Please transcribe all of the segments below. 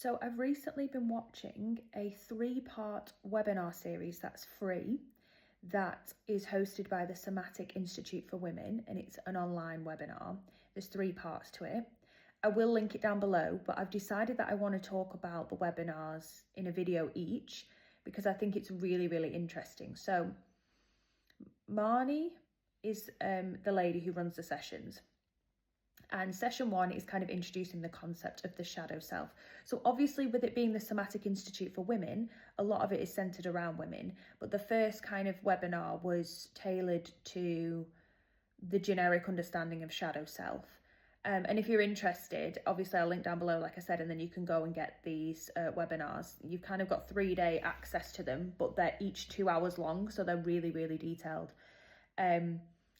So I've recently been watching a 3-part webinar series that's free that is hosted by the Somatic Institute for Women, and it's an online webinar. There's 3 parts to it. I will link it down below, but I've decided that I want to talk about the webinars in a video each because I think it's really, really interesting. So Marnie is the lady who runs the sessions. And session 1 is kind of introducing the concept of the shadow self. So obviously with it being the Somatic Institute for Women, a lot of it is centered around women. But the first kind of webinar was tailored to the generic understanding of shadow self. And if you're interested, obviously I'll link down below, like I said, and then you can go and get these webinars. You've kind of got 3-day access to them, but they're each 2 hours long. So they're really, really detailed.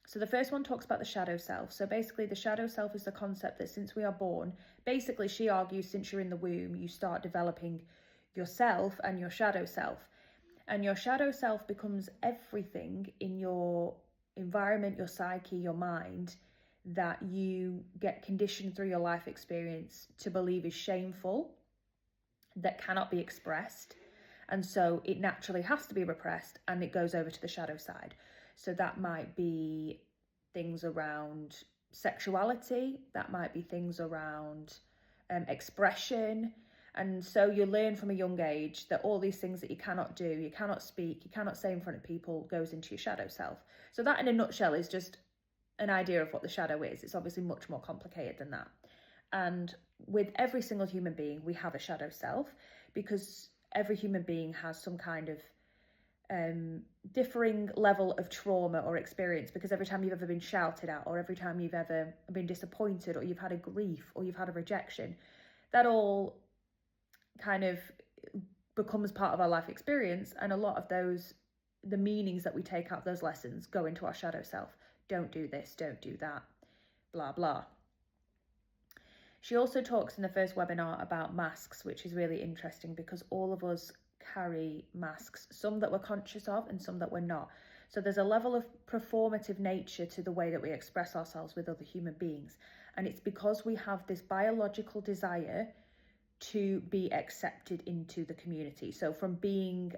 So the first one talks about the shadow self. So basically the shadow self is the concept that since we are born, basically she argues since you're in the womb, you start developing yourself and your shadow self. And your shadow self becomes everything in your environment, your psyche, your mind, that you get conditioned through your life experience to believe is shameful, that cannot be expressed. And so it naturally has to be repressed and it goes over to the shadow side. So that might be things around sexuality, that might be things around expression. And so you learn from a young age that all these things that you cannot do, you cannot speak, you cannot say in front of people, goes into your shadow self. So that in a nutshell is just an idea of what the shadow is. It's obviously much more complicated than that. And with every single human being, we have a shadow self because every human being has some kind of differing level of trauma or experience, because every time you've ever been shouted at, or every time you've ever been disappointed, or you've had a grief, or you've had a rejection, that all kind of becomes part of our life experience. And a lot of those, the meanings that we take out of those lessons go into our shadow self. Don't do this, don't do that, blah, blah. She also talks in the first webinar about masks, which is really interesting because all of us carry masks, some that we're conscious of and some that we're not. So there's a level of performative nature to the way that we express ourselves with other human beings. And it's because we have this biological desire to be accepted into the community. So from being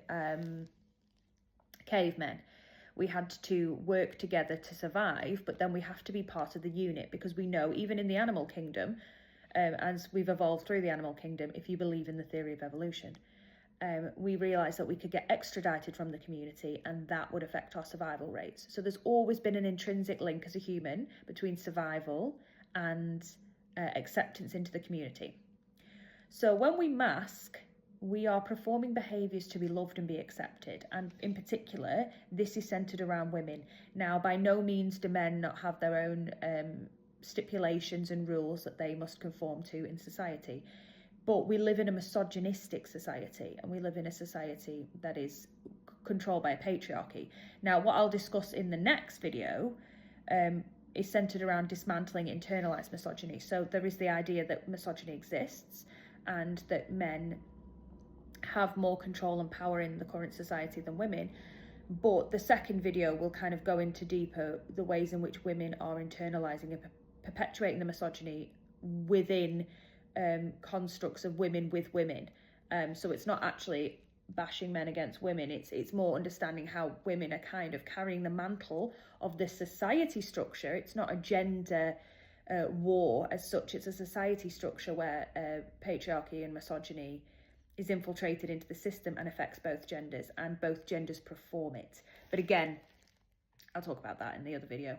cavemen, we had to work together to survive, but then we have to be part of the unit because we know even in the animal kingdom, as we've evolved through the animal kingdom, if you believe in the theory of evolution, we realised that we could get extradited from the community and that would affect our survival rates. So there's always been an intrinsic link as a human between survival and acceptance into the community. So when we mask, we are performing behaviours to be loved and be accepted. And in particular, this is centred around women. Now, by no means do men not have their own stipulations and rules that they must conform to in society. But we live in a misogynistic society, and we live in a society that is controlled by a patriarchy. Now, what I'll discuss in the next video is centred around dismantling internalised misogyny. So there is the idea that misogyny exists and that men have more control and power in the current society than women. But the second video will kind of go into deeper the ways in which women are internalising and perpetuating the misogyny within constructs of women with women. So it's not actually bashing men against women, it's more understanding how women are kind of carrying the mantle of the society structure. It's not a gender war as such, it's a society structure where patriarchy and misogyny is infiltrated into the system and affects both genders, and both genders perform it. But again, I'll talk about that in the other video.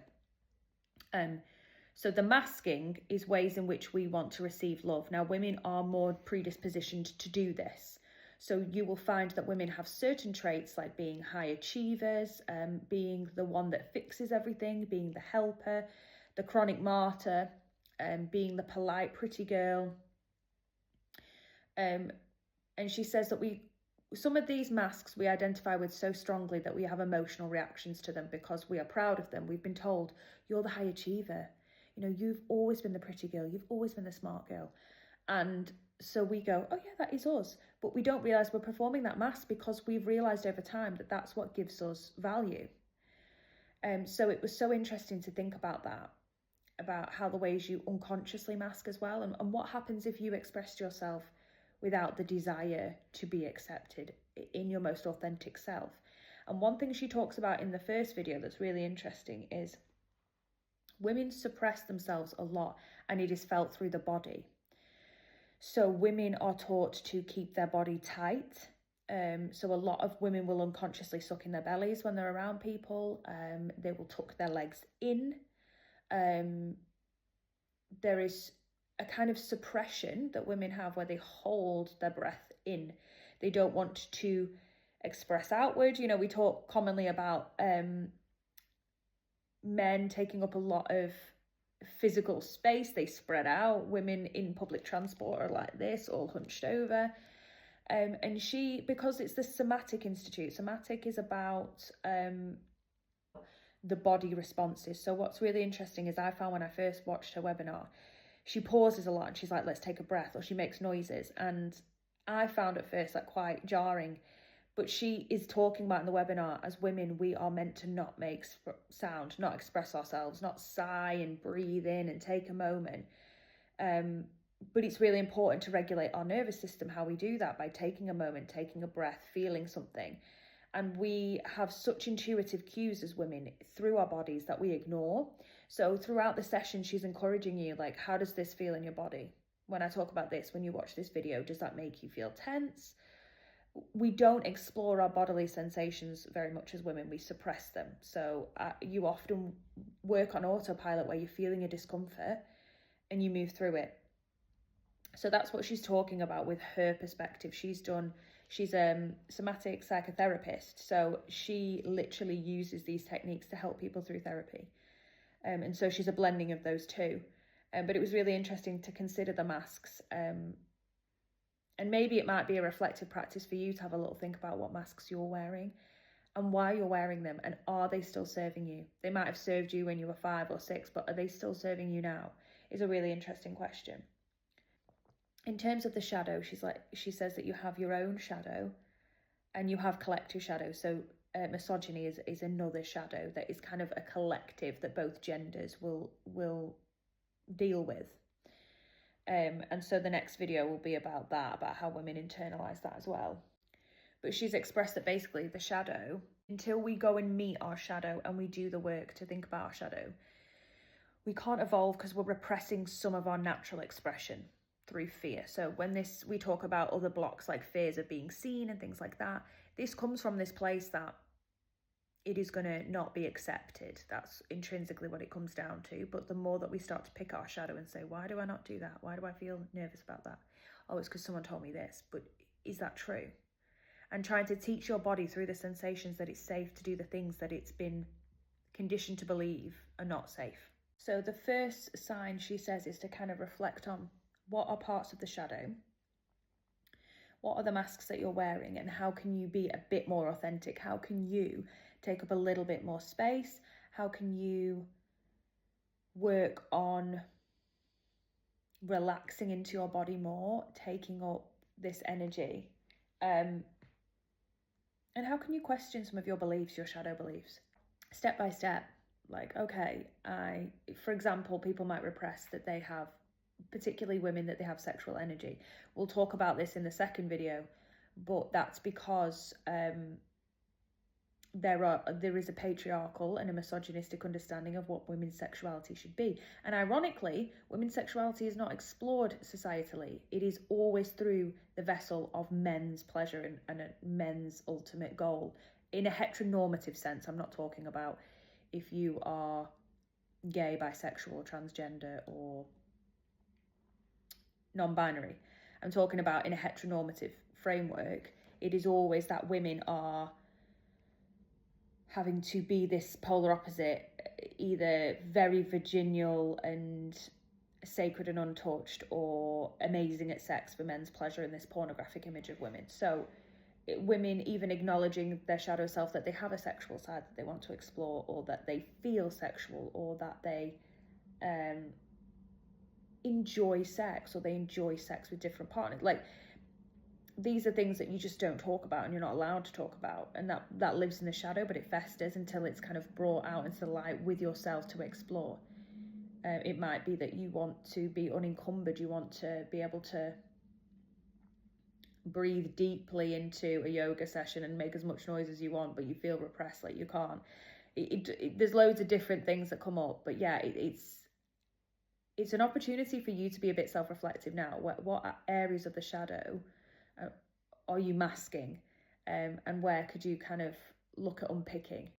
So the masking is ways in which we want to receive love. Now, women are more predispositioned to do this. So you will find that women have certain traits like being high achievers, being the one that fixes everything, being the helper, the chronic martyr, being the polite pretty girl. And she says that some of these masks we identify with so strongly that we have emotional reactions to them because we are proud of them. We've been told, you're the high achiever. You know, you've always been the pretty girl. You've always been the smart girl. And so we go, oh yeah, that is us. But we don't realise we're performing that mask because we've realised over time that that's what gives us value. So it was so interesting to think about that, about how the ways you unconsciously mask as well. And what happens if you expressed yourself without the desire to be accepted in your most authentic self. And one thing she talks about in the first video that's really interesting is women suppress themselves a lot, and it is felt through the body. So women are taught to keep their body tight. So a lot of women will unconsciously suck in their bellies when they're around people. They will tuck their legs in. There is a kind of suppression that women have where they hold their breath in. They don't want to express outward. You know, we talk commonly about men taking up a lot of physical space. They spread out. Women in public transport are like this, all hunched over. And she, because it's the Somatic Institute, Somatic is about the body responses. So what's really interesting is I found when I first watched her webinar, she pauses a lot and she's like, let's take a breath, or she makes noises. And I found at first that quite jarring. But she is talking about in the webinar, as women, we are meant to not make sound, not express ourselves, not sigh and breathe in and take a moment. But it's really important to regulate our nervous system, how we do that, by taking a moment, taking a breath, feeling something. And we have such intuitive cues as women through our bodies that we ignore. So throughout the session, she's encouraging you, like, how does this feel in your body? When I talk about this, when you watch this video, does that make you feel tense? We don't explore our bodily sensations very much as women. We suppress them. So you often work on autopilot where you're feeling a discomfort and you move through it. So that's what she's talking about with her perspective. She's a somatic psychotherapist. So she literally uses these techniques to help people through therapy. And so she's a blending of those two. But it was really interesting to consider the masks. And maybe it might be a reflective practice for you to have a little think about what masks you're wearing and why you're wearing them, and are they still serving you? They might have served you when you were 5 or 6, but are they still serving you now? Is a really interesting question. In terms of the shadow, she says that you have your own shadow and you have collective shadow. So misogyny is another shadow that is kind of a collective that both genders will deal with. And so the next video will be about that, about how women internalize that as well. But she's expressed that basically the shadow, until we go and meet our shadow and we do the work to think about our shadow, we can't evolve because we're repressing some of our natural expression through fear. So when we talk about other blocks like fears of being seen and things like that, this comes from this place that it is going to not be accepted. That's intrinsically what it comes down to. But the more that we start to pick our shadow and say, why do I not do that? Why do I feel nervous about that? Oh, it's because someone told me this. But is that true? And trying to teach your body through the sensations that it's safe to do the things that it's been conditioned to believe are not safe. So the first sign, she says, is to kind of reflect on what are parts of the shadow, what are the masks that you're wearing, and how can you be a bit more authentic? How can you take up a little bit more space? How can you work on relaxing into your body more, taking up this energy? And how can you question some of your beliefs, your shadow beliefs? Step by step. Like, okay, for example, people might repress that they have, particularly women, that they have sexual energy. We'll talk about this in the second video, but that's because there is a patriarchal and a misogynistic understanding of what women's sexuality should be. And ironically, women's sexuality is not explored societally. It is always through the vessel of men's pleasure and a men's ultimate goal, in a heteronormative sense. I'm not talking about if you are gay, bisexual, transgender, or non-binary. I'm talking about in a heteronormative framework. It is always that women are having to be this polar opposite, either very virginal and sacred and untouched, or amazing at sex for men's pleasure, in this pornographic image of women. So women even acknowledging their shadow self, that they have a sexual side that they want to explore, or that they feel sexual, or that they enjoy sex, or they enjoy sex with different partners. Like, these are things that you just don't talk about, and you're not allowed to talk about, and that lives in the shadow, but it festers until it's kind of brought out into the light with yourself to explore. It might be that you want to be unencumbered, you want to be able to breathe deeply into a yoga session and make as much noise as you want, but you feel repressed, like you can't. There's loads of different things that come up, but yeah, it's an opportunity for you to be a bit self-reflective now. What areas of the shadow are you masking, and where could you kind of look at unpicking?